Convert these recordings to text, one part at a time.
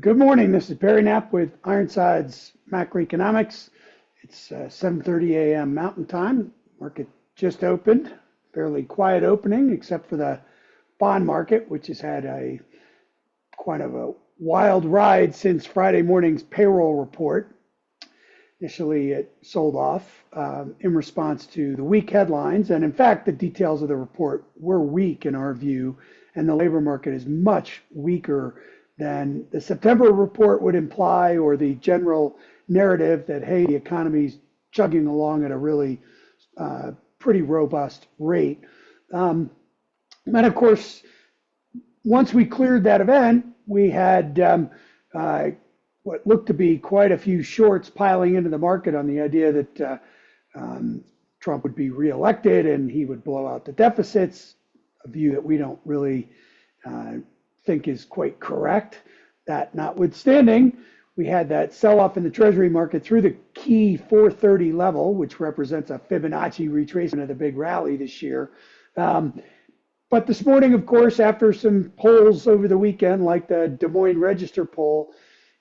Good morning. This is Barry Knapp with Ironside's Macroeconomics. It's 7:30 a.m. Mountain Time. Market just opened. Fairly quiet opening, except for the bond market, which has had a quite of a wild ride since Friday morning's payroll report. Initially, it sold off in response to the weak headlines, and in fact, the details of the report were weak in our view, and the labor market is much weaker than the September report would imply, or the general narrative that, hey, the economy's chugging along at a really pretty robust rate. And of course, once we cleared that event, we had what looked to be quite a few shorts piling into the market on the idea that Trump would be reelected and he would blow out the deficits, a view that we don't really think is quite correct. That notwithstanding, we had that sell-off in the Treasury market through the key 430 level, which represents a Fibonacci retracement of the big rally this year. But this morning, of course, after some polls over the weekend, like the Des Moines Register poll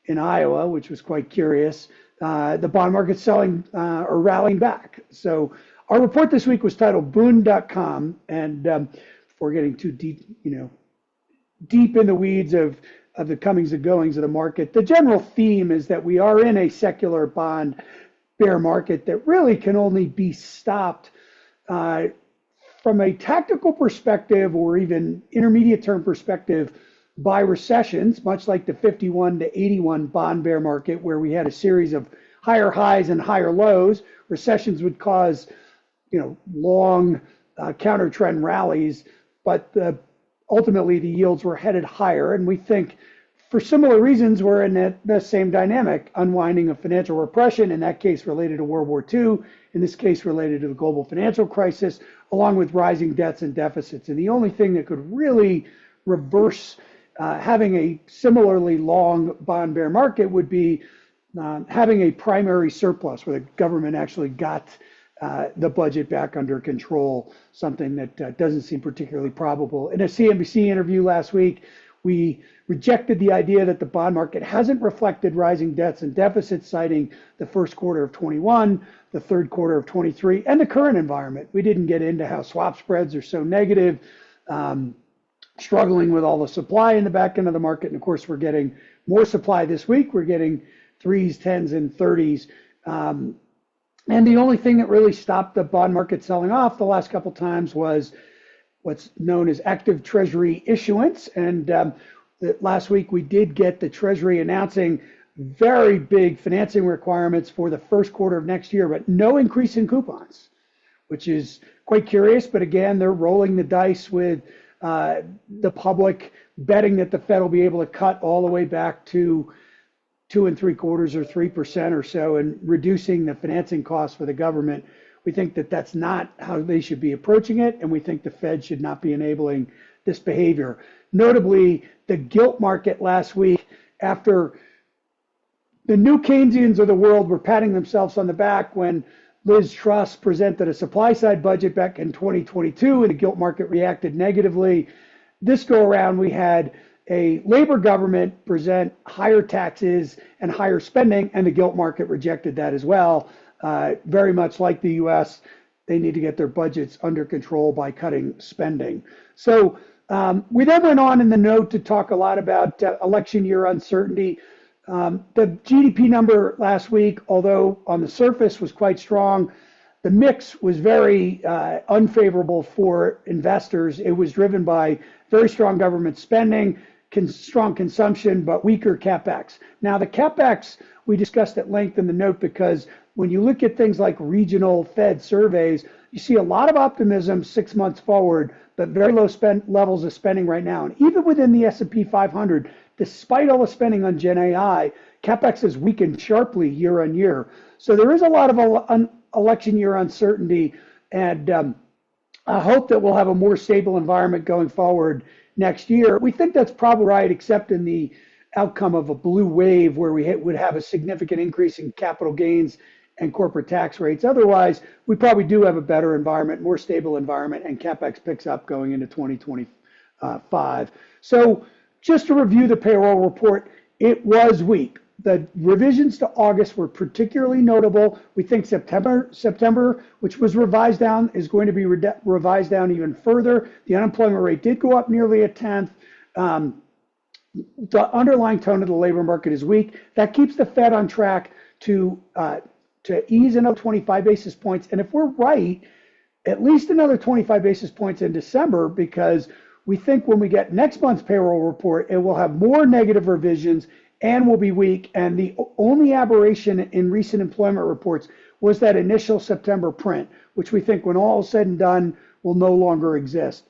in Iowa, which was quite curious, the bond market's selling or rallying back. So our report this week was titled Bund Dot Com, and before getting too deep, deep in the weeds of the comings and goings of the market, the general theme is that we are in a secular bond bear market that really can only be stopped from a tactical perspective or even intermediate term perspective by recessions, much like the 51 to 81 bond bear market, where we had a series of higher highs and higher lows. Recessions would cause, long counter trend rallies, but ultimately the yields were headed higher. And we think for similar reasons, we're in the same dynamic, unwinding of financial repression, in that case related to World War II, in this case related to the global financial crisis, along with rising debts and deficits. And the only thing that could really reverse having a similarly long bond bear market would be having a primary surplus where the government actually got the budget back under control, something that doesn't seem particularly probable. In a CNBC interview last week, we rejected the idea that the bond market hasn't reflected rising debts and deficits, citing the first quarter of 21, the third quarter of 23, and the current environment. We didn't get into how swap spreads are so negative, struggling with all the supply in the back end of the market. And of course, we're getting more supply this week. We're getting 3s, 10s, and 30s. And the only thing that really stopped the bond market selling off the last couple times was what's known as active Treasury issuance. And last week we did get the Treasury announcing very big financing requirements for the first quarter of next year, but no increase in coupons, which is quite curious. But again, they're rolling the dice with the public, betting that the Fed will be able to cut all the way back to 2.75% or 3% or so, and reducing the financing costs for the government. We think that that's not how they should be approaching it, and we think the Fed should not be enabling this behavior. Notably, the gilt market last week, after the new Keynesians of the world were patting themselves on the back when Liz Truss presented a supply-side budget back in 2022, and the gilt market reacted negatively. This go around, we had a labor government present higher taxes and higher spending, and the gilt market rejected that as well. Very much like the U.S., they need to get their budgets under control by cutting spending. So we then went on in the note to talk a lot about election year uncertainty. The GDP number last week, although on the surface was quite strong, the mix was very unfavorable for investors. It was driven by very strong government spending, strong consumption, but weaker capex. Now, the capex we discussed at length in the note, because when you look at things like regional Fed surveys, you see a lot of optimism 6 months forward, but very low levels of spending right now. And even within the S&P 500, despite all the spending on Gen AI, capex has weakened sharply year on year. So there is a lot of election year uncertainty, and I hope that we'll have a more stable environment going forward next year. We think that's probably right, except in the outcome of a blue wave where we would have a significant increase in capital gains and corporate tax rates. Otherwise, we probably do have a better environment, more stable environment, and capex picks up going into 2025. So just to review the payroll report, It was weak. The revisions to August were particularly notable. We think September, which was revised down, is going to be revised down even further. The unemployment rate did go up nearly a tenth. The underlying tone of the labor market is weak. That keeps the Fed on track to ease another 25 basis points. And if we're right, at least another 25 basis points in December, because we think when we get next month's payroll report, it will have more negative revisions and will be weak. And the only aberration in recent employment reports was that initial September print, which we think when all is said and done will no longer exist.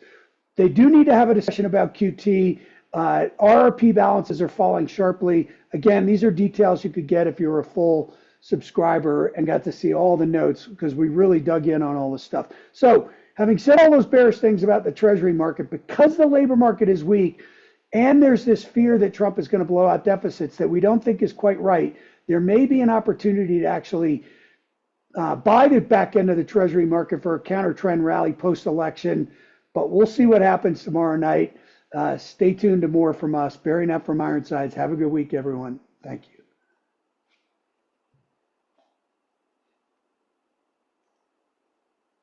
They do need to have a discussion about QT. RRP balances are falling sharply. Again, these are details you could get if you're a full subscriber and got to see all the notes, because we really dug in on all this stuff. So having said all those bearish things about the Treasury market, because the labor market is weak and there's this fear that Trump is going to blow out deficits that we don't think is quite right, there may be an opportunity to actually buy the back end of the Treasury market for a counter trend rally post-election. But we'll see what happens tomorrow night. Stay tuned to more from us. Barry Knapp from Ironsides. Have a good week, everyone. Thank you.